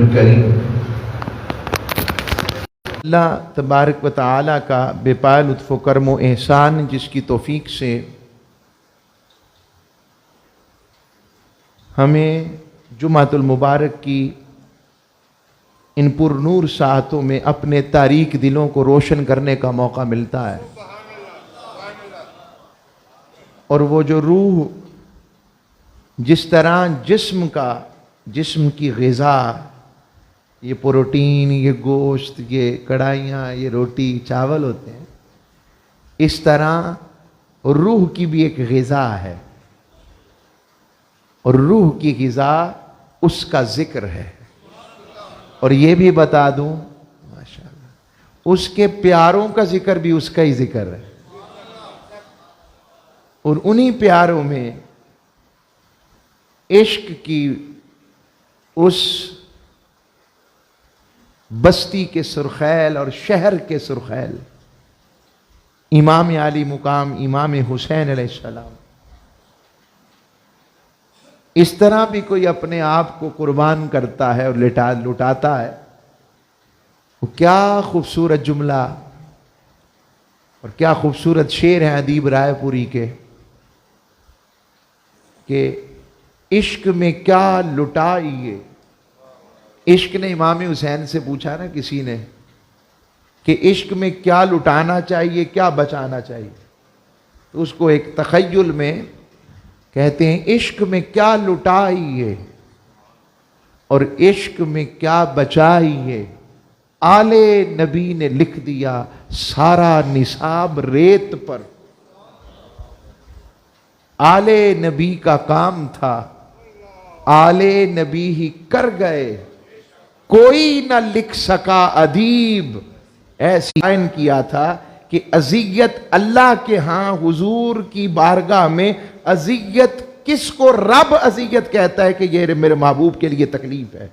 الکریم۔ اللہ تبارک و تعالیٰ کا بے پائے لطف و کرم و احسان، جس کی توفیق سے ہمیں جمعۃ المبارک کی ان پر نور ساعتوں میں اپنے تاریک دلوں کو روشن کرنے کا موقع ملتا ہے، اور وہ جو روح جس طرح جسم کی غذا، یہ پروٹین، یہ گوشت، یہ کڑھائیاں، یہ روٹی چاول ہوتے ہیں، اس طرح روح کی بھی ایک غذا ہے، اور روح کی غذا اس کا ذکر ہے۔ اور یہ بھی بتا دوں ماشاءاللہ، اس کے پیاروں کا ذکر بھی اس کا ہی ذکر ہے، اور انہی پیاروں میں عشق کی اس بستی کے سرخیل اور شہر کے سرخیل امام عالی مقام امام حسین علیہ السلام، اس طرح بھی کوئی اپنے آپ کو قربان کرتا ہے اور لٹاتا ہے۔ وہ کیا خوبصورت جملہ اور کیا خوبصورت شعر ہیں ادیب رائے پوری کے، کہ عشق میں کیا لٹائیے۔ عشق نے امام حسین سے پوچھا نا کسی نے کہ عشق میں کیا لٹانا چاہیے، کیا بچانا چاہیے، تو اس کو ایک تخیل میں کہتے ہیں عشق میں کیا لٹائیے اور عشق میں کیا بچائیے، آل نبی نے لکھ دیا سارا نصاب ریت پر۔ آل نبی کا کام تھا، آل نبی ہی کر گئے، کوئی نہ لکھ سکا ادیب۔ ایسی عین کیا تھا کہ اذیت اللہ کے ہاں حضور کی بارگاہ میں اذیت کس کو رب اذیت کہتا ہے کہ یہ میرے محبوب کے لیے تکلیف ہے،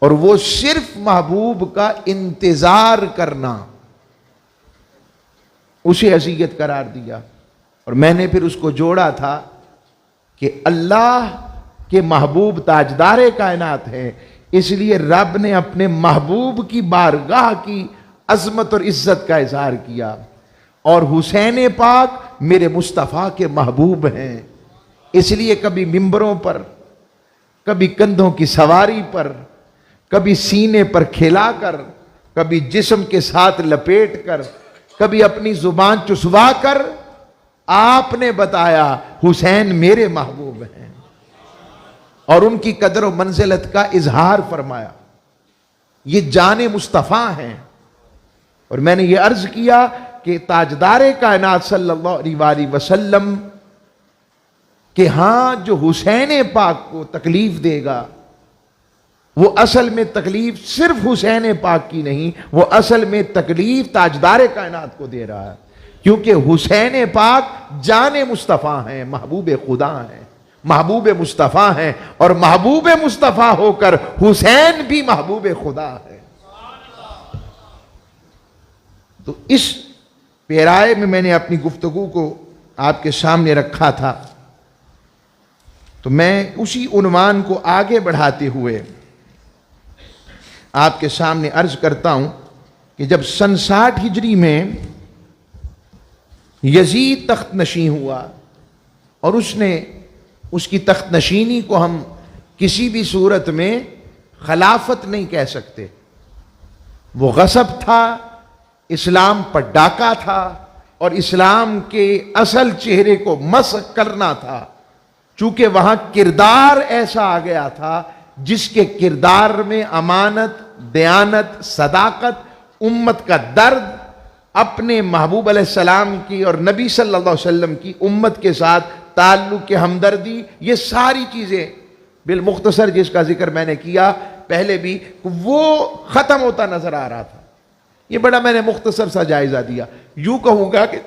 اور وہ صرف محبوب کا انتظار کرنا، اسے اذیت قرار دیا۔ اور میں نے پھر اس کو جوڑا تھا کہ اللہ کے محبوب تاجدار کائنات ہیں، اس لیے رب نے اپنے محبوب کی بارگاہ کی عظمت اور عزت کا اظہار کیا، اور حسین پاک میرے مصطفیٰ کے محبوب ہیں، اس لیے کبھی ممبروں پر، کبھی کندھوں کی سواری پر، کبھی سینے پر کھلا کر، کبھی جسم کے ساتھ لپیٹ کر، کبھی اپنی زبان چسوا کر آپ نے بتایا حسین میرے محبوب ہیں، اور ان کی قدر و منزلت کا اظہار فرمایا۔ یہ جان مصطفیٰ ہیں۔ اور میں نے یہ عرض کیا کہ تاجدار کائنات صلی اللہ علیہ وآلہ وسلم کہ ہاں جو حسین پاک کو تکلیف دے گا، وہ اصل میں تکلیف صرف حسین پاک کی نہیں، وہ اصل میں تکلیف تاجدار کائنات کو دے رہا ہے، کیونکہ حسین پاک جان مصطفیٰ ہیں، محبوب خدا ہیں، محبوب مصطفیٰ ہیں، اور محبوب مصطفیٰ ہو کر حسین بھی محبوب خدا ہے۔ تو اس پیرائے میں نے اپنی گفتگو کو آپ کے سامنے رکھا تھا، تو میں اسی عنوان کو آگے بڑھاتے ہوئے آپ کے سامنے عرض کرتا ہوں کہ جب سن 60 ہجری میں یزید تخت نشین ہوا، اور اس کی تخت نشینی کو ہم کسی بھی صورت میں خلافت نہیں کہہ سکتے، وہ غصب تھا، اسلام پر ڈاکہ تھا، اور اسلام کے اصل چہرے کو مسخ کرنا تھا، چونکہ وہاں کردار ایسا آ گیا تھا جس کے کردار میں امانت، دیانت، صداقت، امت کا درد، اپنے محبوب علیہ السلام کی اور نبی صلی اللہ علیہ وسلم کی امت کے ساتھ تعلق کے ہمدردی، یہ ساری چیزیں بالمختصر جس کا ذکر میں نے کیا پہلے بھی، وہ ختم ہوتا نظر آ رہا تھا۔ یہ بڑا میں نے مختصر سا جائزہ دیا۔ یوں کہوں گا کہ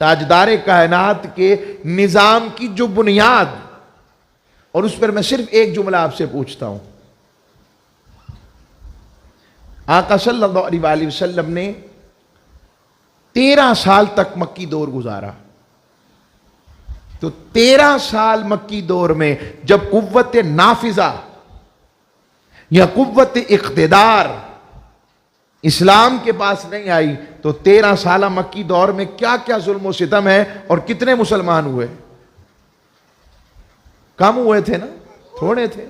تاجدار کائنات کے نظام کی جو بنیاد، اور اس پر میں صرف ایک جملہ آپ سے پوچھتا ہوں، آقا صلی اللہ علیہ وآلہ وسلم نے 13 سال تک مکی دور گزارا، تو 13 سال مکی دور میں جب قوت نافذہ یا قوت اقتدار اسلام کے پاس نہیں آئی تو 13 سالہ مکی دور میں کیا کیا ظلم و ستم ہے، اور کتنے مسلمان ہوئے؟ کم ہوئے تھے نا، تھوڑے تھے۔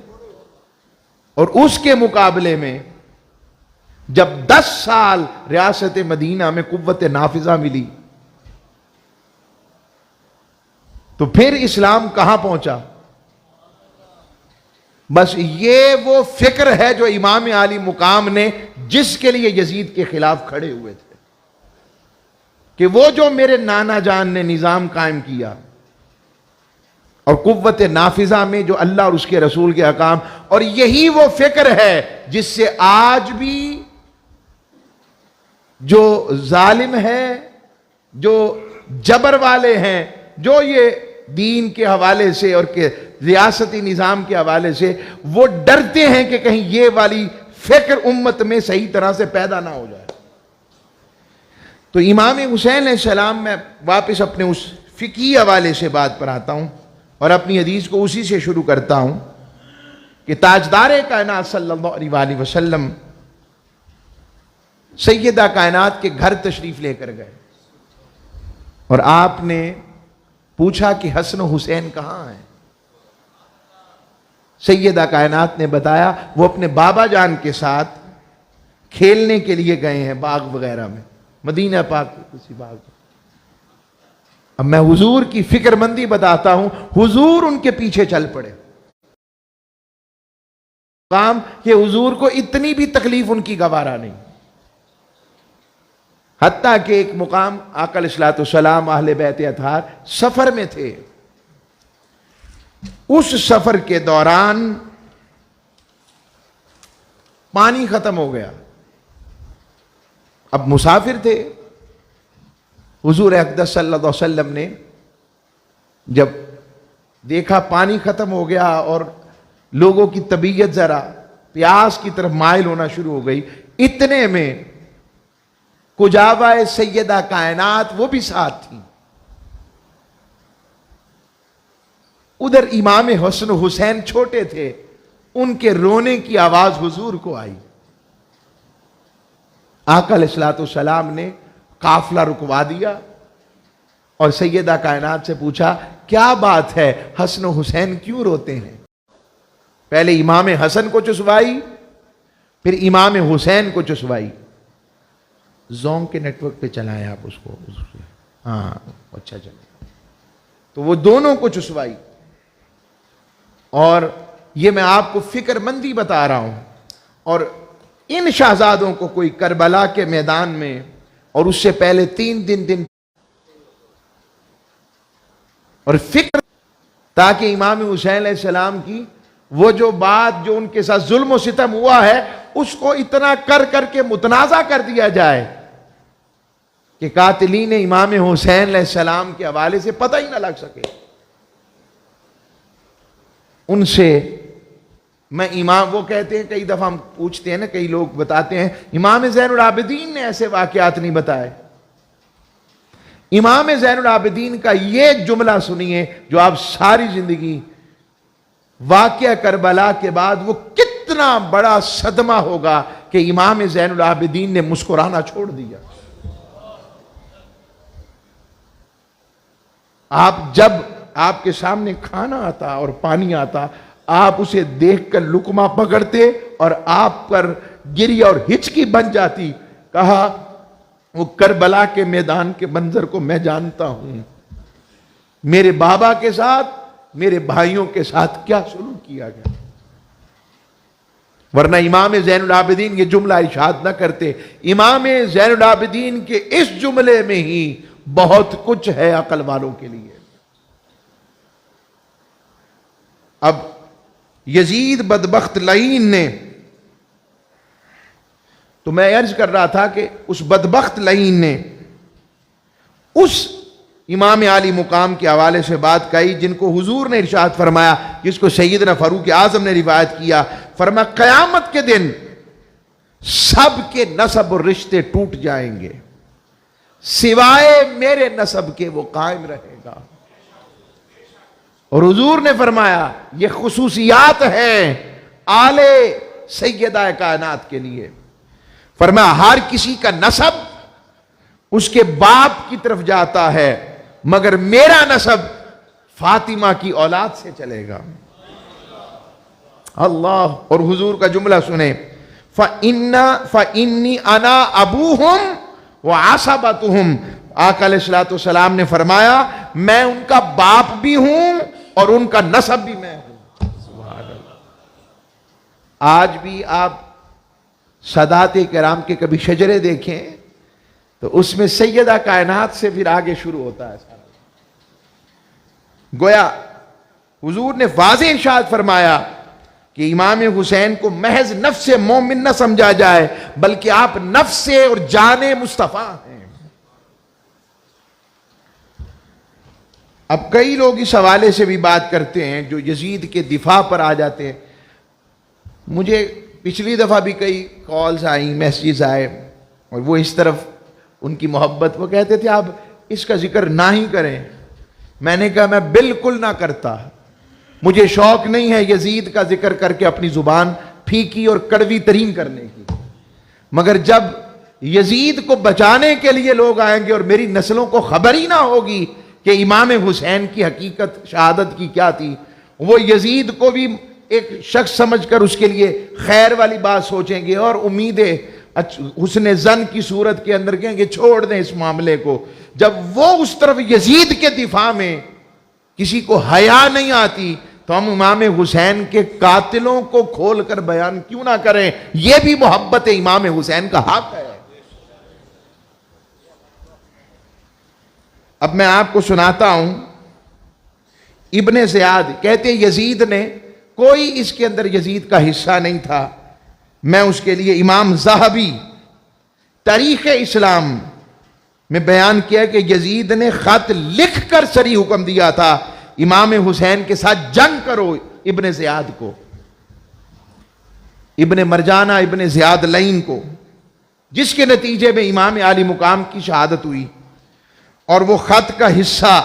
اور اس کے مقابلے میں جب 10 سال ریاست مدینہ میں قوت نافذہ ملی تو پھر اسلام کہاں پہنچا؟ بس یہ وہ فکر ہے جو امام عالی مقام نے، جس کے لیے یزید کے خلاف کھڑے ہوئے تھے، کہ وہ جو میرے نانا جان نے نظام قائم کیا اور قوت نافذہ میں جو اللہ اور اس کے رسول کے احکام، اور یہی وہ فکر ہے جس سے آج بھی جو ظالم ہے، جو جبر والے ہیں، جو یہ دین کے حوالے سے اور کہ ریاستی نظام کے حوالے سے وہ ڈرتے ہیں کہ کہیں یہ والی فکر امت میں صحیح طرح سے پیدا نہ ہو جائے۔ تو امام حسین علیہ السلام، میں واپس اپنے اس فقہی حوالے سے بات پر آتا ہوں اور اپنی حدیث کو اسی سے شروع کرتا ہوں کہ تاجدار کائنات صلی اللہ علیہ وآلہ وسلم سیدہ کائنات کے گھر تشریف لے کر گئے، اور آپ نے پوچھا کہ حسن و حسین کہاں ہیں؟ سیدہ کائنات نے بتایا وہ اپنے بابا جان کے ساتھ کھیلنے کے لیے گئے ہیں باغ وغیرہ میں، مدینہ پاک کے کسی باغ میں۔ اب میں حضور کی فکر مندی بتاتا ہوں، حضور ان کے پیچھے چل پڑے، کام کہ حضور کو اتنی بھی تکلیف ان کی گوارا نہیں، حتیٰ کہ ایک مقام آقا علیہ الصلوۃ والسلام اہل بیت اطہار سفر میں تھے، اس سفر کے دوران پانی ختم ہو گیا، اب مسافر تھے، حضور اقدس صلی اللہ علیہ وسلم نے جب دیکھا پانی ختم ہو گیا اور لوگوں کی طبیعت ذرا پیاس کی طرف مائل ہونا شروع ہو گئی، اتنے میں کجاوہ سیدہ کائنات وہ بھی ساتھ تھیں، ادھر امام حسن و حسین چھوٹے تھے، ان کے رونے کی آواز حضور کو آئی۔ آقا علیہ الصلوۃ والسلام نے قافلہ رکوا دیا اور سیدہ کائنات سے پوچھا کیا بات ہے، حسن و حسین کیوں روتے ہیں؟ پہلے امام حسن کو چسوائی، پھر امام حسین کو چسوائی۔ زوم کے نیٹ ورک پہ چلائیں آپ اس کو، ہاں اچھا چلے، تو وہ دونوں کو چسوائی۔ اور یہ میں آپ کو فکر مندی بتا رہا ہوں، اور ان شہزادوں کو کوئی کربلا کے میدان میں اور اس سے پہلے 3 دن اور فکر، تاکہ امام حسین علیہ السلام کی وہ جو بات جو ان کے ساتھ ظلم و ستم ہوا ہے اس کو اتنا کر کے متنازع کر دیا جائے کہ قاتلین امام حسین علیہ السلام کے حوالے سے پتہ ہی نہ لگ سکے۔ ان سے میں امام، وہ کہتے ہیں، کئی دفعہ ہم پوچھتے ہیں نا، کئی لوگ بتاتے ہیں امام زین العابدین نے ایسے واقعات نہیں بتائے۔ امام زین العابدین کا یہ جملہ سنیے جو آپ ساری زندگی، واقعہ کربلا کے بعد وہ کتنا بڑا صدمہ ہوگا کہ امام زین العابدین نے مسکرانا چھوڑ دیا۔ آپ جب آپ کے سامنے کھانا آتا اور پانی آتا، آپ اسے دیکھ کر لقمہ پکڑتے اور آپ پر گری اور ہچکی بن جاتی۔ کہا وہ کربلا کے میدان کے منظر کو میں جانتا ہوں، میرے بابا کے ساتھ، میرے بھائیوں کے ساتھ کیا سلوک کیا گیا، ورنہ امام زین العابدین یہ جملہ ارشاد نہ کرتے۔ امام زین العابدین کے اس جملے میں ہی بہت کچھ ہے عقل والوں کے لیے۔ اب یزید بدبخت لعین نے، تو میں عرض کر رہا تھا کہ اس بدبخت لعین نے اس امام عالی مقام کے حوالے سے بات کہی جن کو حضور نے ارشاد فرمایا، جس کو سیدنا فاروق اعظم نے روایت کیا، فرمایا قیامت کے دن سب کے نسب اور رشتے ٹوٹ جائیں گے، سوائے میرے نسب کے وہ قائم رہے گا۔ اور حضور نے فرمایا یہ خصوصیات ہیں آل سیدہ کائنات کے لیے. فرمایا ہر کسی کا نسب اس کے باپ کی طرف جاتا ہے مگر میرا نسب فاطمہ کی اولاد سے چلے گا. اللہ. اور حضور کا جملہ سنیں فَإِنِّي أَنَا أَبُوهُمْ وَعَصَبَتُهُمْ. آقا علیہ الصلوۃ والسلام نے فرمایا میں ان کا باپ بھی ہوں اور ان کا نسب بھی میں ہوں. سبحان اللہ. آج بھی آپ سادات کرام کے کبھی شجرے دیکھیں تو اس میں سیدہ کائنات سے پھر آگے شروع ہوتا ہے سارا. گویا حضور نے واضح ارشاد فرمایا کہ امام حسین کو محض نفس مومن نہ سمجھا جائے بلکہ آپ نفس اور جان مصطفیٰ ہیں. اب کئی لوگ اس حوالے سے بھی بات کرتے ہیں جو یزید کے دفاع پر آ جاتے ہیں. مجھے پچھلی دفعہ بھی کئی کالز آئیں، میسیجز آئے اور وہ اس طرف ان کی محبت، وہ کہتے تھے آپ اس کا ذکر نہ ہی کریں. میں نے کہا میں بالکل نہ کرتا. مجھے شوق نہیں ہے یزید کا ذکر کر کے اپنی زبان پھیکی اور کڑوی ترین کرنے کی. مگر جب یزید کو بچانے کے لیے لوگ آئیں گے اور میری نسلوں کو خبر ہی نہ ہوگی کہ امام حسین کی حقیقت شہادت کی کیا تھی، وہ یزید کو بھی ایک شخص سمجھ کر اس کے لیے خیر والی بات سوچیں گے اور امیدیں حسن زن کی صورت کے اندر کہیں گے چھوڑ دیں اس معاملے کو. جب وہ اس طرف یزید کے دفاع میں کسی کو حیا نہیں آتی تو ہم امام حسین کے قاتلوں کو کھول کر بیان کیوں نہ کریں؟ یہ بھی محبت امام حسین کا حق ہے. اب میں آپ کو سناتا ہوں. ابن زیاد کہتے یزید نے کوئی اس کے اندر یزید کا حصہ نہیں تھا. میں اس کے لیے امام ذہبی تاریخ اسلام میں بیان کیا کہ یزید نے خط لکھ کر صریح حکم دیا تھا امام حسین کے ساتھ جنگ کرو ابن زیاد کو، ابن مرجانہ ابن زیاد لعین کو، جس کے نتیجے میں امام عالی مقام کی شہادت ہوئی. اور وہ خط کا حصہ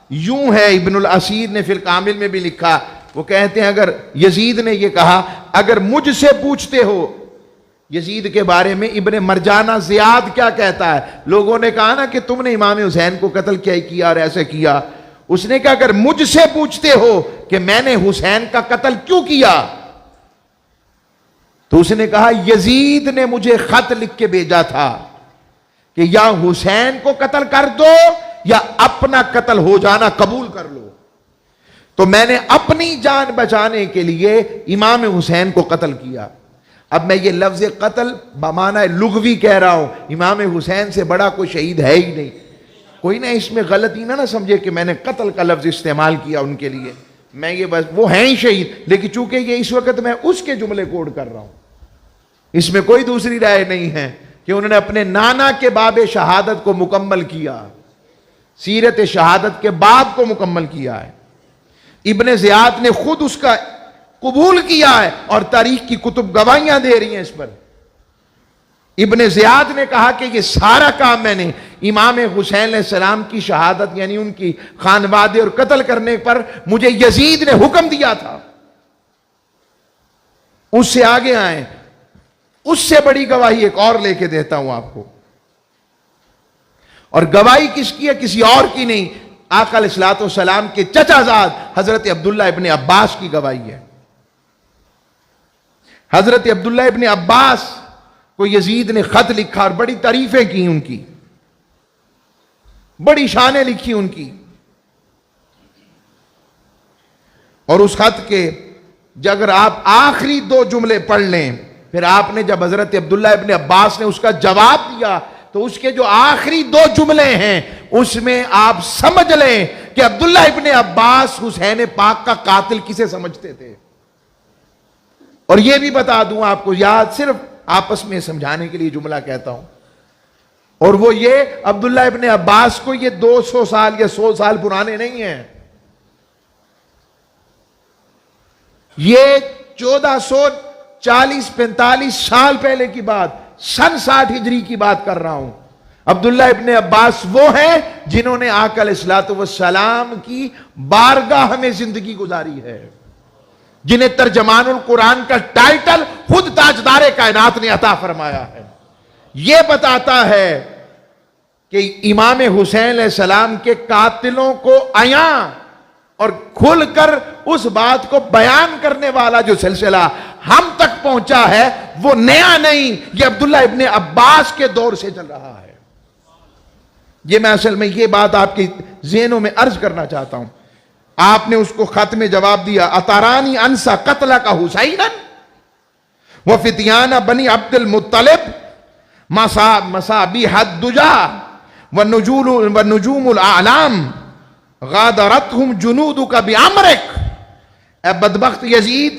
یوں ہے، ابن الاسیر نے فی الکامل میں بھی لکھا. وہ کہتے ہیں اگر یزید نے یہ کہا اگر مجھ سے پوچھتے ہو یزید کے بارے میں ابن مرجانہ زیاد کیا کہتا ہے، لوگوں نے کہا نا کہ تم نے امام حسین کو قتل کیا اور ایسے کیا. اس نے کہا اگر مجھ سے پوچھتے ہو کہ میں نے حسین کا قتل کیوں کیا تو اس نے کہا یزید نے مجھے خط لکھ کے بھیجا تھا کہ یا حسین کو قتل کر دو یا اپنا قتل ہو جانا قبول کر لو. تو میں نے اپنی جان بچانے کے لیے امام حسین کو قتل کیا. اب میں یہ لفظ قتل بمعنی لغوی کہہ رہا ہوں، امام حسین سے بڑا کوئی شہید ہے ہی نہیں. کوئی نہ اس میں غلطی نہ سمجھے کہ میں نے قتل کا لفظ استعمال کیا ان کے لیے. میں یہ بس وہ ہیں ہی شہید، لیکن چونکہ یہ اس وقت میں اس کے جملے کوڈ کر رہا ہوں، اس میں کوئی دوسری رائے نہیں ہے کہ انہوں نے اپنے نانا کے باب شہادت کو مکمل کیا، سیرت شہادت کے باب کو مکمل کیا ہے. ابن زیاد نے خود اس کا قبول کیا ہے اور تاریخ کی کتب گواہیاں دے رہی ہیں اس پر. ابن زیاد نے کہا کہ یہ سارا کام میں نے امام حسین علیہ السلام کی شہادت یعنی ان کی خانوادے اور قتل کرنے پر مجھے یزید نے حکم دیا تھا. اس سے آگے آئیں، اس سے بڑی گواہی ایک اور لے کے دیتا ہوں آپ کو. اور گواہی کس کی ہے؟ کسی اور کی نہیں، آقا علیہ الصلوۃ والسلام کے چچا زاد حضرت عبداللہ ابن عباس کی گواہی ہے. حضرت عبداللہ ابن عباس کو یزید نے خط لکھا اور بڑی تعریفیں کی ان کی، بڑی شانیں لکھی ان کی. اور اس خط کے اگر آپ آخری 2 جملے پڑھ لیں، پھر آپ نے جب حضرت عبداللہ ابن عباس نے اس کا جواب دیا تو اس کے جو آخری 2 جملے ہیں اس میں آپ سمجھ لیں کہ عبداللہ ابن عباس حسین پاک کا قاتل کسے سمجھتے تھے. اور یہ بھی بتا دوں آپ کو، یاد صرف آپس میں سمجھانے کے لیے جملہ کہتا ہوں، اور وہ یہ عبداللہ ابن عباس کو یہ 200 سال یا 100 سال پرانے نہیں ہیں، یہ 1440-45 سال پہلے کی بات، سن 60 ہجری کی بات کر رہا ہوں. عبداللہ ابن عباس وہ ہیں جنہوں نے آقا علیہ الصلوۃ والسلام کی بارگاہ میں زندگی گزاری ہے، جنہیں ترجمان القرآن کا ٹائٹل خود تاجدار کائنات نے عطا فرمایا ہے۔ یہ بتاتا ہے کہ امام حسین علیہ السلام کے قاتلوں کو عیاں اور کھل کر اس بات کو بیان کرنے والا جو سلسلہ ہم تک پہنچا ہے وہ نیا نہیں، یہ عبداللہ ابن عباس کے دور سے چل رہا ہے۔ یہ میں اصل میں یہ بات آپ کے ذہنوں میں عرض کرنا چاہتا ہوں۔ آپ نے اس کو خط میں جواب دیا، اتارانی انسا قتل کا حسینا وفتیان بنی عبد المطلب مصابیح الدجا ونجوم الاعلام غادرتہم جنودک بعمرک۔ اے بدبخت یزید،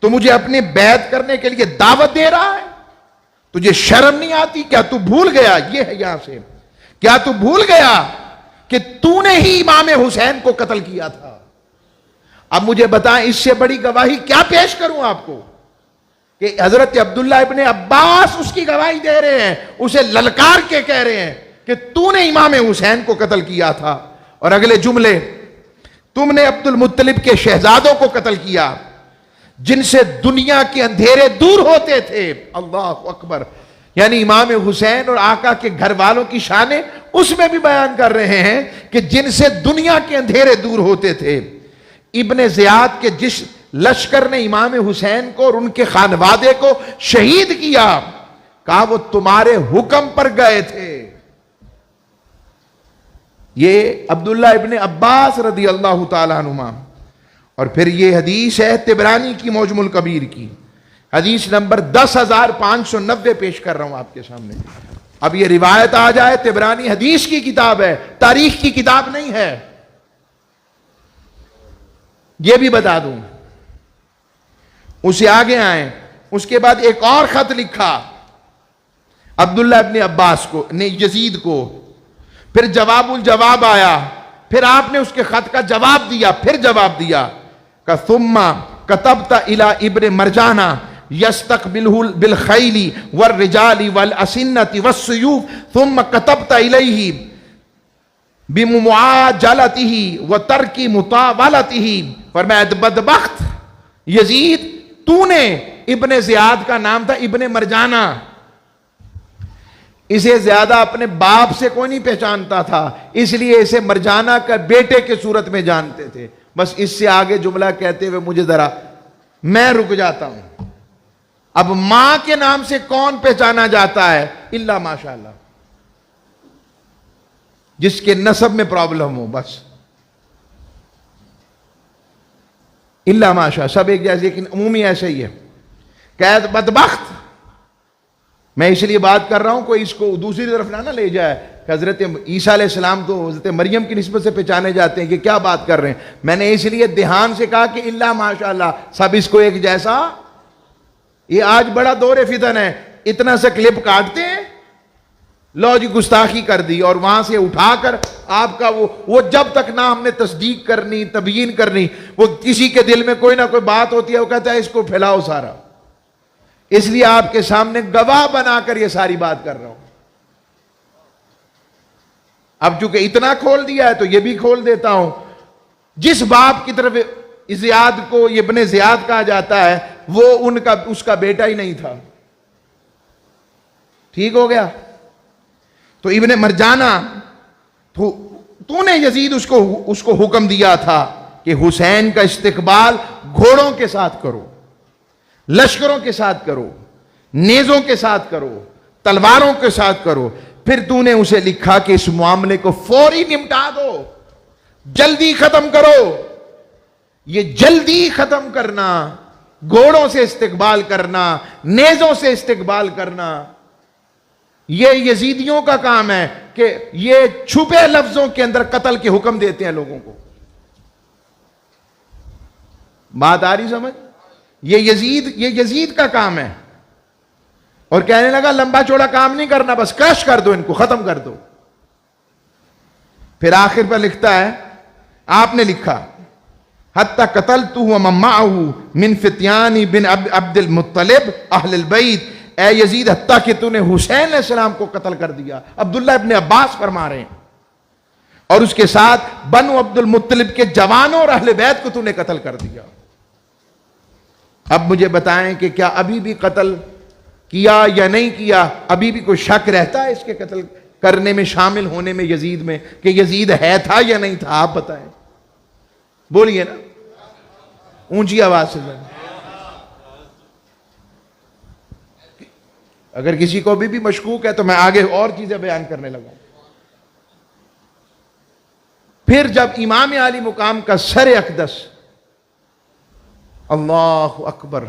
تو مجھے اپنے بیعت کرنے کے لیے دعوت دے رہا ہے، تجھے شرم نہیں آتی؟ کیا تو بھول گیا، یہ ہے یہاں سے، کیا تو بھول گیا کہ تو نے ہی امام حسین کو قتل کیا تھا؟ اب مجھے بتائیں اس سے بڑی گواہی کیا پیش کروں آپ کو کہ حضرت عبداللہ ابن عباس اس کی گواہی دے رہے ہیں، اسے للکار کے کہہ رہے ہیں کہ تو نے امام حسین کو قتل کیا تھا۔ اور اگلے جملے، تم نے عبد المطلب کے شہزادوں کو قتل کیا جن سے دنیا کے اندھیرے دور ہوتے تھے۔ اللہ اکبر، یعنی امام حسین اور آقا کے گھر والوں کی شانیں اس میں بھی بیان کر رہے ہیں کہ جن سے دنیا کے اندھیرے دور ہوتے تھے۔ ابن زیاد کے جس لشکر نے امام حسین کو اور ان کے خانوادے کو شہید کیا، کہا وہ تمہارے حکم پر گئے تھے۔ یہ عبداللہ ابن عباس رضی اللہ تعالیٰ عنہما۔ اور پھر یہ حدیث ہے طبرانی کی معجم الکبیر کی، حدیث نمبر 10,590 پیش کر رہا ہوں آپ کے سامنے۔ اب یہ روایت آ جائے، طبرانی حدیث کی کتاب ہے، تاریخ کی کتاب نہیں ہے، یہ بھی بتا دوں۔ اسے آگے آئیں، اس کے بعد ایک اور خط لکھا عبداللہ ابن عباس کو نے یزید کو، پھر جواب الجواب آیا، پھر آپ نے اس کے خط کا جواب دیا، پھر جواب دیا کہ ثم کتبت الی ابن مرجانہ یستقبلہ بالخیل والرجال والاسنۃ والسیوف ثم کتبت الیہ بمعاجلتہ وترک مطاولتہ۔ فرمایا بدبخت یزید، تو نے، ابن زیاد کا نام تھا ابن مرجانہ، اسے زیادہ اپنے باپ سے کوئی نہیں پہچانتا تھا، اس لیے اسے مرجانہ کا بیٹے کے صورت میں جانتے تھے۔ بس اس سے آگے جملہ کہتے ہوئے مجھے ذرا میں رک جاتا ہوں۔ اب ماں کے نام سے کون پہچانا جاتا ہے؟ الا ماشاءاللہ، جس کے نسب میں پرابلم ہو، بس الا ماشاءاللہ، سب ایک جیسے، لیکن عمومی ایسے ہی ہے۔ قید بدبخت، میں اس لیے بات کر رہا ہوں کوئی اس کو دوسری طرف نہ لے جائے کہ حضرت عیسیٰ علیہ السلام تو حضرت مریم کی نسبت سے پہچانے جاتے ہیں، کہ کیا بات کر رہے ہیں۔ میں نے اس لیے دھیان سے کہا کہ الا ماشاءاللہ سب اس کو ایک جیسا۔ یہ آج بڑا دور فتن ہے، اتنا سا کلپ کاٹتے ہیں، لو جی گستاخی کر دی، اور وہاں سے اٹھا کر آپ کا وہ جب تک نہ ہم نے تصدیق کرنی، تبیین کرنی، وہ کسی کے دل میں کوئی نہ کوئی بات ہوتی ہے، وہ کہتا ہے اس کو پھیلاؤ سارا۔ اس لیے آپ کے سامنے گواہ بنا کر یہ ساری بات کر رہا ہوں۔ اب چونکہ اتنا کھول دیا ہے تو یہ بھی کھول دیتا ہوں۔ جس باپ کی طرف زیاد کو ابن زیاد کہا جاتا ہے وہ اس کا بیٹا ہی نہیں تھا۔ ٹھیک ہو گیا؟ تو ابن مرجانہ، تو نے یزید اس کو حکم دیا تھا کہ حسین کا استقبال گھوڑوں کے ساتھ کرو، لشکروں کے ساتھ کرو، نیزوں کے ساتھ کرو، تلواروں کے ساتھ کرو۔ پھر تو نے اسے لکھا کہ اس معاملے کو فوری نمٹا دو، جلدی ختم کرو۔ یہ جلدی ختم کرنا، گھوڑوں سے استقبال کرنا، نیزوں سے استقبال کرنا، یہ یزیدیوں کا کام ہے کہ یہ چھپے لفظوں کے اندر قتل کے حکم دیتے ہیں لوگوں کو۔ بات آ رہی سمجھ؟ یہ یزید کا کام ہے، اور کہنے لگا لمبا چوڑا کام نہیں کرنا، بس کرش کر دو، ان کو ختم کر دو۔ پھر آخر پر لکھتا ہے، آپ نے لکھا حتی قتلتہ ومن معہ من فتیان بن عبد المطلب اہل البیت، اے یزید حتیٰ کہ تو نے حسین علیہ السلام کو قتل کر دیا۔ عبداللہ ابن عباس فرما رہے ہیں، اور اس کے ساتھ بنو عبد المطلب کے جوانوں اور اہل بیت کو تو نے قتل کر دیا۔ اب مجھے بتائیں کہ کیا ابھی بھی قتل کیا یا نہیں کیا؟ ابھی بھی کوئی شک رہتا ہے اس کے قتل کرنے میں، شامل ہونے میں یزید میں، کہ یزید ہے تھا یا نہیں تھا؟ آپ بتائیں، بولیے نا اونچی آواز سے ذرا۔ اگر کسی کو بھی مشکوک ہے تو میں آگے اور چیزیں بیان کرنے لگا۔ پھر جب امام عالی مقام کا سر اقدس، اللہ اکبر،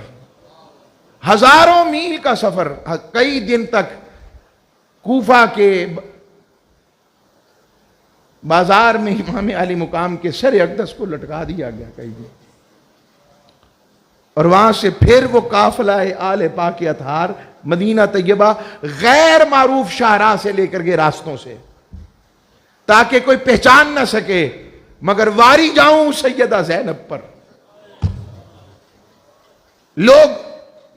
ہزاروں میل کا سفر، کئی دن تک کوفہ کے بازار میں امام عالی مقام کے سر اقدس کو لٹکا دیا گیا کئی دن، اور وہاں سے پھر وہ قافلہ آل پاک اطہار مدینہ طیبہ غیر معروف شاہراہ سے لے کر کے راستوں سے، تاکہ کوئی پہچان نہ سکے، مگر واری جاؤں سیدہ زینب پر۔ لوگ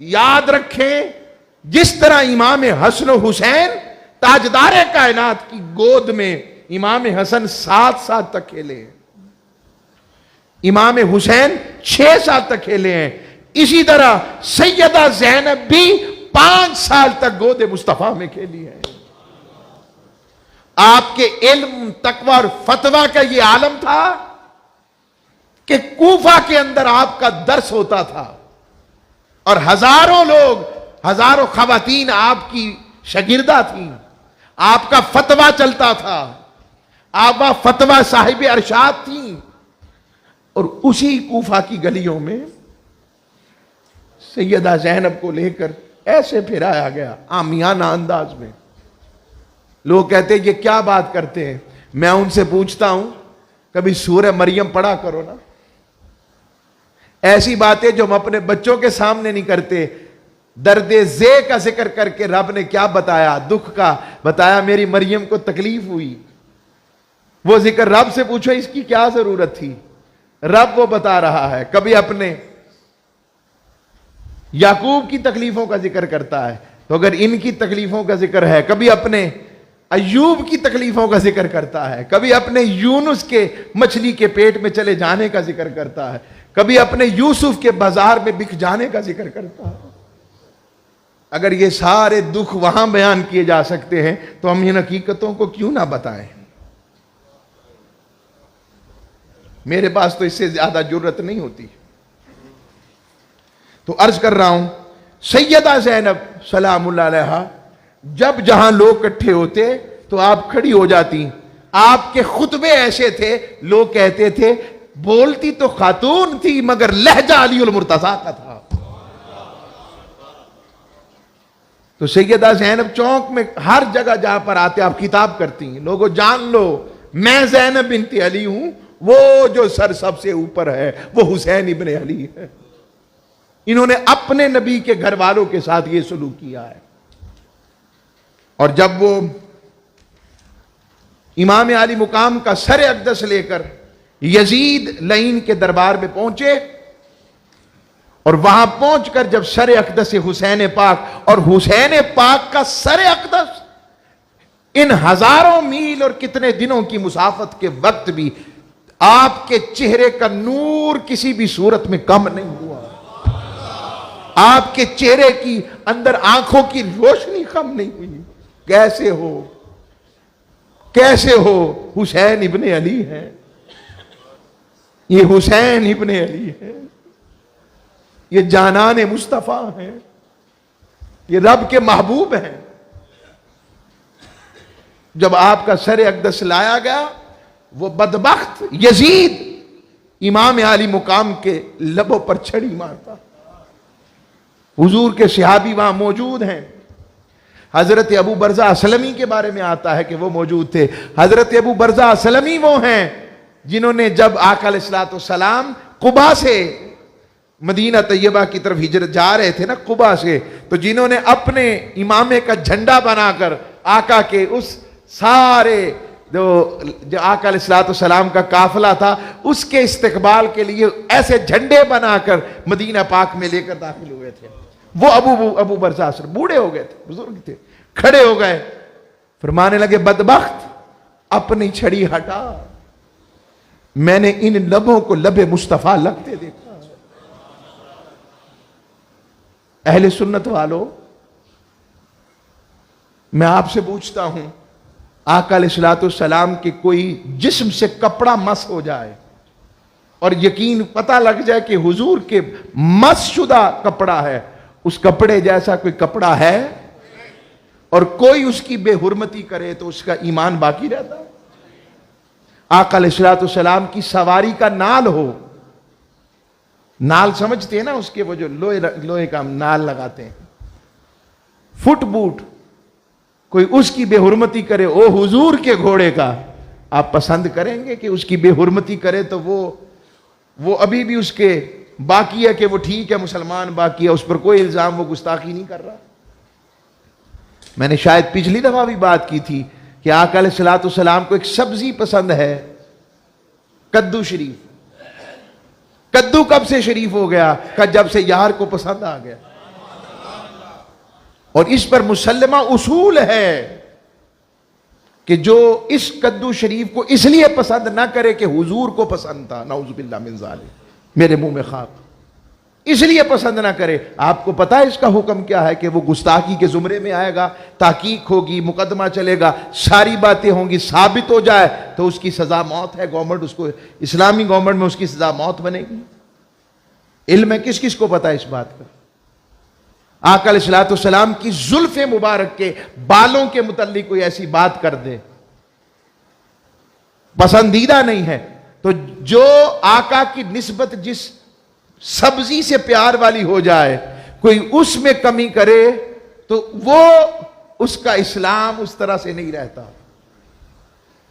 یاد رکھیں، جس طرح امام حسن و حسین تاجدار کائنات کی گود میں امام حسن 7 سال تک کھیلے ہیں، امام حسین 6 سال تک کھیلے ہیں، اسی طرح سیدہ زینب بھی 5 سال تک گود مصطفیٰ میں کھیلی ہے۔ آپ کے علم، تقوی اور فتویٰ کا یہ عالم تھا کہ کوفہ کے اندر آپ کا درس ہوتا تھا، اور ہزاروں لوگ، ہزاروں خواتین آپ کی شاگردہ تھیں، آپ کا فتویٰ چلتا تھا، آپ فتویٰ صاحب ارشاد تھیں، اور اسی کوفہ کی گلیوں میں سیدہ زینب کو لے کر ایسے پھرایا گیا عامیانہ انداز میں۔ لوگ کہتے ہیں یہ کیا بات کرتے ہیں؟ میں ان سے پوچھتا ہوں، کبھی سورہ مریم پڑھا کرو نا۔ ایسی باتیں جو ہم اپنے بچوں کے سامنے نہیں کرتے۔ درد ذے کا ذکر کر کے رب نے کیا بتایا؟ دکھ کا بتایا، میری مریم کو تکلیف ہوئی، وہ ذکر رب سے پوچھو اس کی کیا ضرورت تھی؟ رب وہ بتا رہا ہے۔ کبھی اپنے یعقوب کی تکلیفوں کا ذکر کرتا ہے، تو اگر ان کی تکلیفوں کا ذکر ہے، کبھی اپنے ایوب کی تکلیفوں کا ذکر کرتا ہے، کبھی اپنے یونس کے مچھلی کے پیٹ میں چلے جانے کا ذکر کرتا ہے، کبھی اپنے یوسف کے بازار میں بک جانے کا ذکر کرتا ہے۔ اگر یہ سارے دکھ وہاں بیان کیے جا سکتے ہیں تو ہم ان حقیقتوں کو کیوں نہ بتائیں؟ میرے پاس تو اس سے زیادہ جرت نہیں ہوتی۔ تو عرض کر رہا ہوں، سیدہ زینب سلام اللہ علیہا جب جہاں لوگ اکٹھے ہوتے تو آپ کھڑی ہو جاتی۔ آپ کے خطبے ایسے تھے، لوگ کہتے تھے بولتی تو خاتون تھی مگر لہجہ علی المرتضیٰ کا تھا۔ تو سیدہ زینب چوک میں ہر جگہ جہاں پر آتے آپ خطاب کرتی ہیں، لوگوں جان لو میں زینب بنت علی ہوں، وہ جو سر سب سے اوپر ہے وہ حسین ابن علی ہے۔ انہوں نے اپنے نبی کے گھر والوں کے ساتھ یہ سلوک کیا ہے۔ اور جب وہ امام علی مقام کا سر اقدس لے کر یزید لعین کے دربار میں پہنچے، اور وہاں پہنچ کر جب سر اقدس حسین پاک اور حسین پاک کا سر اقدس، ان ہزاروں میل اور کتنے دنوں کی مسافت کے وقت بھی آپ کے چہرے کا نور کسی بھی صورت میں کم نہیں ہوا، آپ کے چہرے کی اندر آنکھوں کی روشنی کم نہیں ہوئی۔ کیسے ہو حسین ابن علی ہے، یہ حسین ابن علی ہے، یہ جانان مصطفیٰ ہیں، یہ رب کے محبوب ہیں۔ جب آپ کا سر اقدس لایا گیا، وہ بدبخت یزید امام علی مقام کے لبوں پر چھڑی مارتا۔ حضور کے صحابی وہاں موجود ہیں۔ حضرت ابو برزہ اسلمی کے بارے میں آتا ہے کہ وہ موجود تھے۔ حضرت ابو برزہ اسلمی وہ ہیں جنہوں نے جب آقا علیہ السلام قباء سے مدینہ طیبہ کی طرف ہجرت جا رہے تھے نا، قباء سے، تو جنہوں نے اپنے امامے کا جھنڈا بنا کر آقا کے اس سارے جو آقا علیہ السلام کا قافلہ تھا اس کے استقبال کے لیے ایسے جھنڈے بنا کر مدینہ پاک میں لے کر داخل ہوئے تھے۔ وہ ابو برزہ بوڑھے ہو گئے تھے، بزرگ تھے، کھڑے ہو گئے، فرمانے لگے بدبخت اپنی چھڑی ہٹا، میں نے ان لبوں کو لب مصطفیٰ لگتے دیکھا۔ اہل سنت والوں، میں آپ سے پوچھتا ہوں، آقا علیہ الصلوۃ والسلام کے کوئی جسم سے کپڑا مس ہو جائے اور یقین پتہ لگ جائے کہ حضور کے مس شدہ کپڑا ہے، اس کپڑے جیسا کوئی کپڑا ہے؟ اور کوئی اس کی بے حرمتی کرے تو اس کا ایمان باقی رہتا؟ آقا علیہ الصلوۃ والسلام کی سواری کا نال ہو، نال سمجھتے ہیں نا، اس کے وہ جو لوہے کا نال لگاتے ہیں، فٹ بوٹ، کوئی اس کی بے حرمتی کرے، او حضور کے گھوڑے کا، آپ پسند کریں گے کہ اس کی بے حرمتی کرے تو وہ ابھی بھی اس کے باقی ہے کہ وہ ٹھیک ہے مسلمان باقی ہے، اس پر کوئی الزام وہ گستاخی نہیں کر رہا؟ میں نے شاید پچھلی دفعہ بھی بات کی تھی کہ آقا علیہ الصلوۃ والسلام کو ایک سبزی پسند ہے، کدو شریف۔ کدو کب سے شریف ہو گیا؟ کہ جب سے یار کو پسند آ گیا۔ اور اس پر مسلمہ اصول ہے کہ جو اس کدو شریف کو اس لیے پسند نہ کرے کہ حضور کو پسند تھا، نعوذ باللہ من ذالک، میرے منہ میں خاک، اس لیے پسند نہ کرے۔ آپ کو پتا ہے اس کا حکم کیا ہے؟ کہ وہ گستاخی کے زمرے میں آئے گا، تحقیق ہوگی، مقدمہ چلے گا، ساری باتیں ہوں گی، ثابت ہو جائے تو اس کی سزا موت ہے۔ گورنمنٹ اس کو، اسلامی گورنمنٹ میں اس کی سزا موت بنے گی۔ علم ہے کس کس کو پتا ہے اس بات کا؟ آقا علیہ الصلوۃ والسلام کی زلف مبارک کے بالوں کے متعلق کوئی ایسی بات کر دے، پسندیدہ نہیں ہے، تو جو آقا کی نسبت جس سبزی سے پیار والی ہو جائے، کوئی اس میں کمی کرے تو وہ اس کا اسلام اس طرح سے نہیں رہتا۔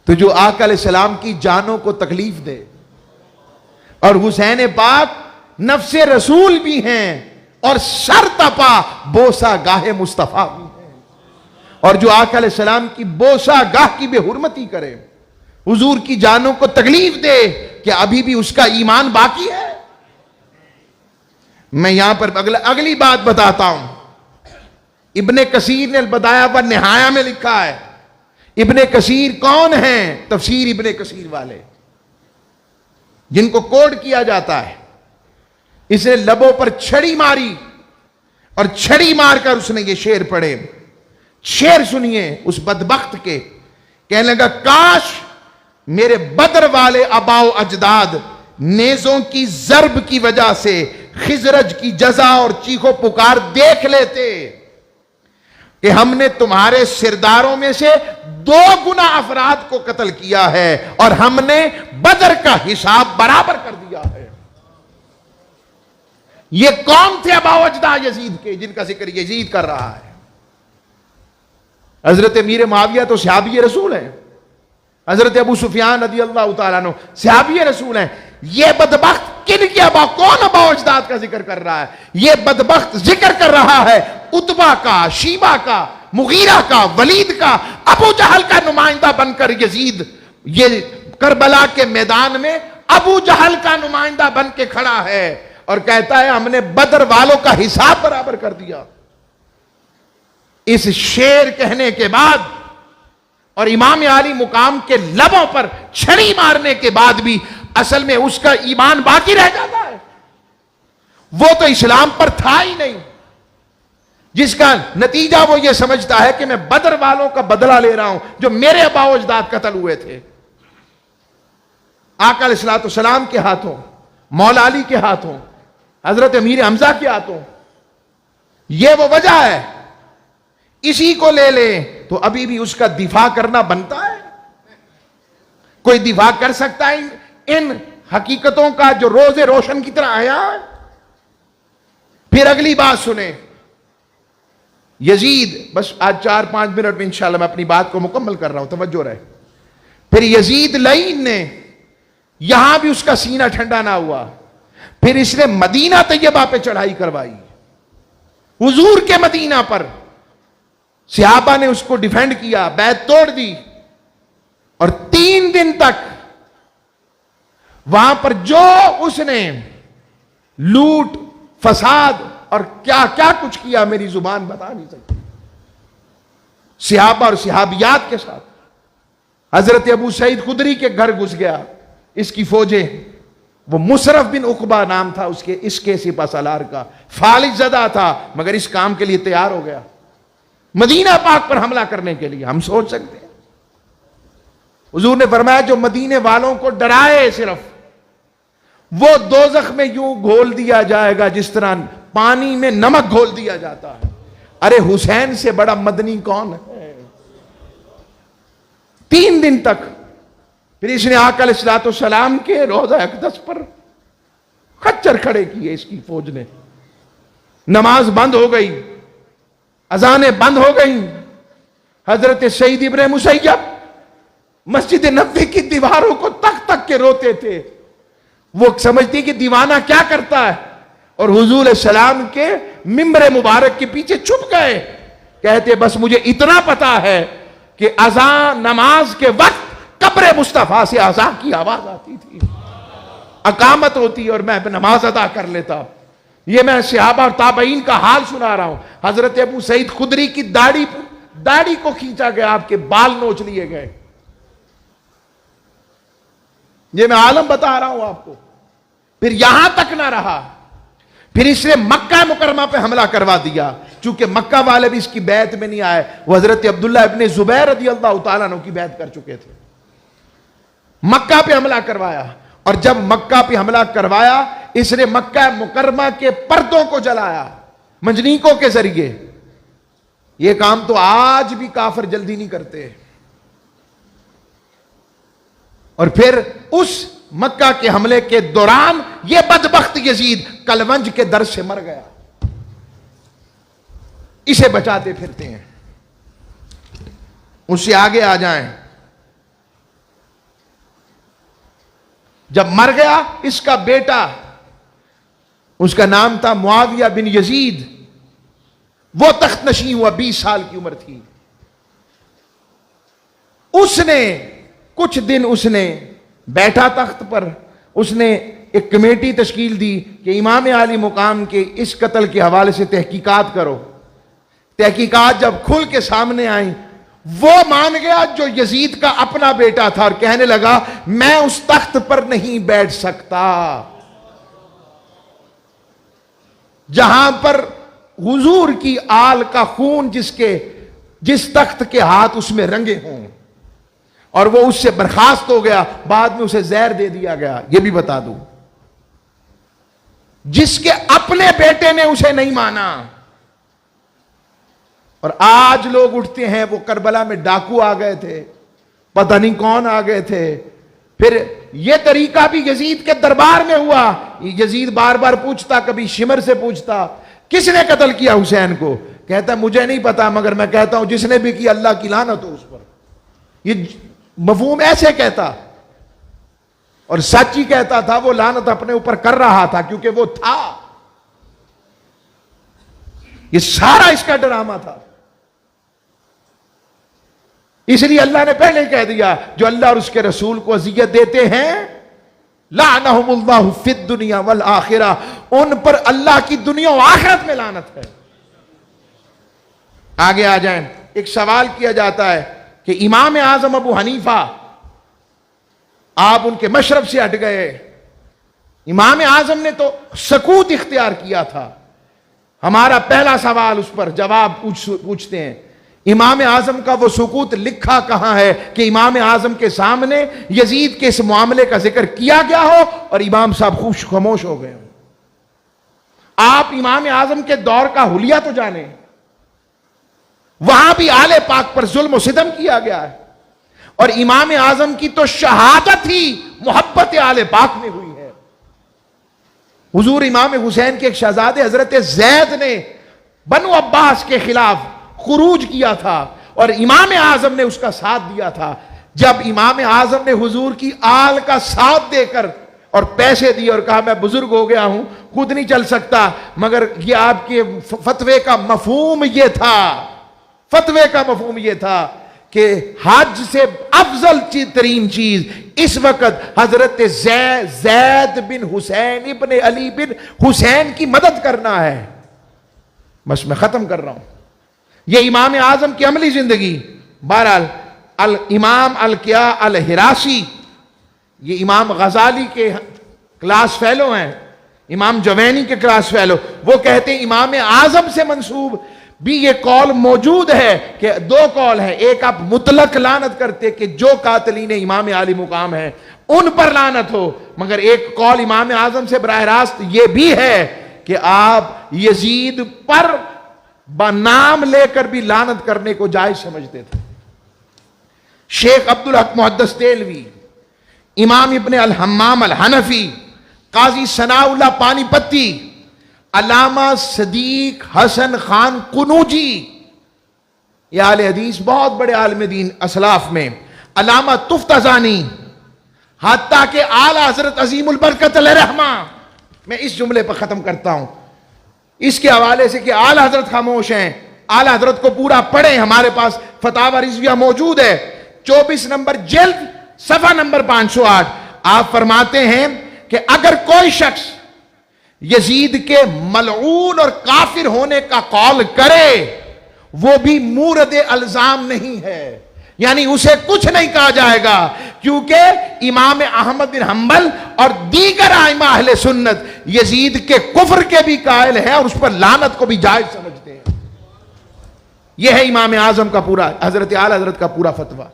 تو جو آقا علیہ السلام کی جانوں کو تکلیف دے، اور حسین پاک نفس رسول بھی ہیں اور سر تپا بوسہ گاہ مصطفیٰ بھی ہیں، اور جو آقا علیہ السلام کی بوسہ گاہ کی بے حرمتی کرے، حضور کی جانوں کو تکلیف دے، کہ ابھی بھی اس کا ایمان باقی ہے۔ میں یہاں پر اگلی بات بتاتا ہوں۔ ابن کثیر نے البدایہ و نہایہ میں لکھا ہے۔ ابن کثیر کون ہیں؟ تفسیر ابن کثیر والے جن کو کوڈ کیا جاتا ہے۔ اس نے لبوں پر چھڑی ماری اور چھڑی مار کر اس نے یہ شعر پڑھے۔ شعر سنیے اس بدبخت کے، کہنے لگا کاش میرے بدر والے آباء و اجداد نیزوں کی ضرب کی وجہ سے خزرج کی جزا اور چیخ و پکار دیکھ لیتے کہ ہم نے تمہارے سرداروں میں سے 2 گنا افراد کو قتل کیا ہے اور ہم نے بدر کا حساب برابر کر دیا ہے۔ یہ کون تھے آباء و اجداد یزید کے جن کا ذکر یزید کر رہا ہے؟ حضرت امیر معاویہ تو صحابی رسول ہیں، حضرت ابو سفیان رضی اللہ تعالیٰ عنہ صحابی رسول ہیں۔ یہ بدبخت کن کے کون آباء و اجداد کا ذکر کر رہا ہے؟ یہ بدبخت ذکر کر رہا ہے عتبہ کا، شیبہ کا، مغیرہ کا، ولید کا، ابو جہل کا نمائندہ بن کر یزید یہ کربلا کے میدان میں ابو جہل کا نمائندہ بن کے کھڑا ہے اور کہتا ہے ہم نے بدر والوں کا حساب برابر کر دیا۔ اس شعر کہنے کے بعد اور امام عالی مقام کے لبوں پر چھڑی مارنے کے بعد بھی اصل میں اس کا ایمان باقی رہ جاتا ہے۔ وہ تو اسلام پر تھا ہی نہیں، جس کا نتیجہ وہ یہ سمجھتا ہے کہ میں بدر والوں کا بدلہ لے رہا ہوں جو میرے آباء و اجداد قتل ہوئے تھے۔ آقا علیہ الصلوۃ والسلام کے ہاتھوں، مولا علی کے ہاتھوں، حضرت امیر حمزہ کے ہاتھوں، یہ وہ وجہ ہے۔ اسی کو لے لیں تو ابھی بھی اس کا دفاع کرنا بنتا ہے۔ کوئی دفاع کر سکتا ہے ان حقیقتوں کا جو روز روشن کی طرح آیا ہے؟ پھر اگلی بات سنیں، یزید، بس آج 4-5 منٹ میں انشاءاللہ میں اپنی بات کو مکمل کر رہا ہوں، توجہ رہے۔ پھر یزید لعین نے یہاں بھی اس کا سینہ ٹھنڈا نہ ہوا، پھر اس نے مدینہ طیبہ پہ چڑھائی کروائی، حضور کے مدینہ پر۔ صحابہ نے اس کو ڈیفینڈ کیا، بیعت توڑ دی، اور 3 دن تک وہاں پر جو اس نے لوٹ، فساد اور کیا کیا کچھ کیا میری زبان بتا نہیں سکتی، صحابہ اور صحابیات کے ساتھ۔ حضرت ابو سعید خدری کے گھر گھس گیا اس کی فوجیں، وہ مصرف بن عقبہ نام تھا اس کے سپہ سالار کا، فالج زدہ تھا مگر اس کام کے لیے تیار ہو گیا، مدینہ پاک پر حملہ کرنے کے لیے۔ ہم سوچ سکتے ہیں حضور نے فرمایا جو مدینے والوں کو ڈرائے صرف، وہ دوزخ میں یوں گھول دیا جائے گا جس طرح پانی میں نمک گھول دیا جاتا ہے۔ ارے حسین سے بڑا مدنی کون ہے؟ 3 دن تک پھر اس نے آقا علیہ الصلوۃ والسلام کے روضہ اقدس پر خچر کھڑے کیے اس کی فوج نے، نماز بند ہو گئی، اذانیں بند ہو گئیں۔ حضرت سعید ابن مسیب مسجد نبوی کی دیواروں کو تک تک کے روتے تھے، وہ سمجھتی کہ دیوانہ کیا کرتا ہے، اور حضور علیہ السلام کے ممبر مبارک کے پیچھے چھپ گئے، کہتے بس مجھے اتنا پتا ہے کہ اذان نماز کے وقت قبر مصطفیٰ سے اذان کی آواز آتی تھی، اقامت ہوتی اور میں نماز ادا کر لیتا۔ یہ میں صحابہ اور تابعین کا حال سنا رہا ہوں۔ حضرت ابو سعید خدری کی داڑھی کو کھینچا گیا، آپ کے بال نوچ لیے گئے۔ یہ میں عالم بتا رہا ہوں آپ کو۔ پھر یہاں تک نہ رہا، پھر اس نے مکہ مکرمہ پہ حملہ کروا دیا، چونکہ مکہ والے بھی اس کی بیعت میں نہیں آئے، وہ حضرت عبداللہ ابن زبیر رضی اللہ تعالیٰ عنہ کی بیعت کر چکے تھے۔ مکہ پہ حملہ کروایا، اور جب مکہ پہ حملہ کروایا اس نے مکہ مکرمہ کے پردوں کو جلایا منجنیکوں کے ذریعے۔ یہ کام تو آج بھی کافر جلدی نہیں کرتے۔ اور پھر اس مکہ کے حملے کے دوران یہ بدبخت یزید کلونج کے در سے مر گیا، اسے بچاتے پھرتے ہیں۔ اس سے آگے آ جائیں، جب مر گیا اس کا بیٹا، اس کا نام تھا معاویہ بن یزید، وہ تخت نشین ہوا، 20 سال کی عمر تھی۔ اس نے کچھ دن اس نے بیٹھا تخت پر، اس نے ایک کمیٹی تشکیل دی کہ امام عالی مقام کے اس قتل کے حوالے سے تحقیقات کرو۔ تحقیقات جب کھل کے سامنے آئیں، وہ مان گیا جو یزید کا اپنا بیٹا تھا، اور کہنے لگا میں اس تخت پر نہیں بیٹھ سکتا جہاں پر حضور کی آل کا خون جس تخت کے ہاتھ اس میں رنگے ہوں، اور وہ اس سے برخاست ہو گیا، بعد میں اسے زہر دے دیا گیا۔ یہ بھی بتا دوں، جس کے اپنے بیٹے نے اسے نہیں مانا۔ اور آج لوگ اٹھتے ہیں وہ کربلا میں ڈاکو آ گئے تھے، پتہ نہیں کون آ گئے تھے۔ پھر یہ طریقہ بھی یزید کے دربار میں ہوا، یزید بار بار پوچھتا، کبھی شمر سے پوچھتا کس نے قتل کیا حسین کو، کہتا مجھے نہیں پتا، مگر میں کہتا ہوں جس نے بھی کیا اللہ کی لعنت ہو اس پر۔ یہ مفہوم ایسے کہتا، اور سچ ہی کہتا تھا، وہ لعنت اپنے اوپر کر رہا تھا کیونکہ وہ تھا۔ یہ سارا اس کا ڈرامہ تھا۔ اس لیے اللہ نے پہلے کہہ دیا جو اللہ اور اس کے رسول کو اذیت دیتے ہیں لعنہم اللہ فی الدنیا والآخرہ، ان پر اللہ کی دنیا و آخرت میں لعنت ہے۔ آگے آ جائیں، ایک سوال کیا جاتا ہے کہ امام اعظم ابو حنیفہ آپ ان کے مشرب سے ہٹ گئے، امام اعظم نے تو سکوت اختیار کیا تھا۔ ہمارا پہلا سوال اس پر جواب پوچھتے ہیں، امام اعظم کا وہ سکوت لکھا کہاں ہے کہ امام اعظم کے سامنے یزید کے اس معاملے کا ذکر کیا گیا ہو اور امام صاحب خاموش ہو گئے ہو؟ آپ امام اعظم کے دور کا حلیہ تو جانیں، وہاں بھی آل پاک پر ظلم و ستم کیا گیا ہے، اور امام اعظم کی تو شہادت ہی محبت آل پاک میں ہوئی ہے۔ حضور امام حسین کے ایک شہزادے حضرت زید نے بنو عباس کے خلاف خروج کیا تھا، اور امام اعظم نے اس کا ساتھ دیا تھا۔ جب امام اعظم نے حضور کی آل کا ساتھ دے کر اور پیسے دیے اور کہا میں بزرگ ہو گیا ہوں، خود نہیں چل سکتا، مگر یہ آپ کے فتوے کا مفہوم یہ تھا، فتوے کا مفہوم یہ تھا کہ حج سے افضل ترین چیز اس وقت حضرت زید بن حسین ابن علی بن حسین کی مدد کرنا ہے۔ بس میں ختم کر رہا ہوں۔ یہ امام اعظم کی عملی زندگی۔ بہرحال الامام القیاء الحراسی، یہ امام غزالی کے کلاس فیلو ہیں، امام جوینی کے کلاس فیلو، وہ کہتے ہیں امام اعظم سے منسوب بھی یہ قول موجود ہے کہ دو قول ہیں، ایک آپ مطلق لعنت کرتے کہ جو قاتلین امام عالی مقام ہیں ان پر لعنت ہو، مگر ایک قول امام اعظم سے براہ راست یہ بھی ہے کہ آپ یزید پر بنام لے کر بھی لعنت کرنے کو جائز سمجھتے تھے۔ شیخ عبدالحق محدث دہلوی، امام ابن الحمام الحنفی، قاضی ثناء اللہ پانی پتی، علامہ صدیق حسن خان قنوجی، یہ اہل حدیث بہت بڑے عالم دین اسلاف میں، علامہ تفتزانی، حتیٰ کہ اعلیٰ حضرت عظیم البرکت علیہ رحمہ، میں اس جملے پر ختم کرتا ہوں اس کے حوالے سے کہ اعلیٰ حضرت خاموش ہیں، اعلیٰ حضرت کو پورا پڑھیں، ہمارے پاس فتاوی رضویہ موجود ہے، 24 نمبر جلد صفحہ نمبر 508، آپ فرماتے ہیں کہ اگر کوئی شخص یزید کے ملعون اور کافر ہونے کا قول کرے وہ بھی مورد الزام نہیں ہے، یعنی اسے کچھ نہیں کہا جائے گا، کیونکہ امام احمد بن حنبل اور دیگر ائمہ اہل سنت یزید کے کفر کے بھی قائل ہیں اور اس پر لعنت کو بھی جائز سمجھتے ہیں۔ یہ ہے امام اعظم کا پورا، حضرت اعلیٰ حضرت کا پورا فتویٰ۔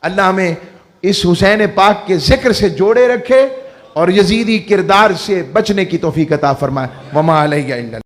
اللہ ہمیں اس حسین پاک کے ذکر سے جوڑے رکھے اور یزیدی کردار سے بچنے کی توفیق عطا فرمائے۔ وما علیہ الا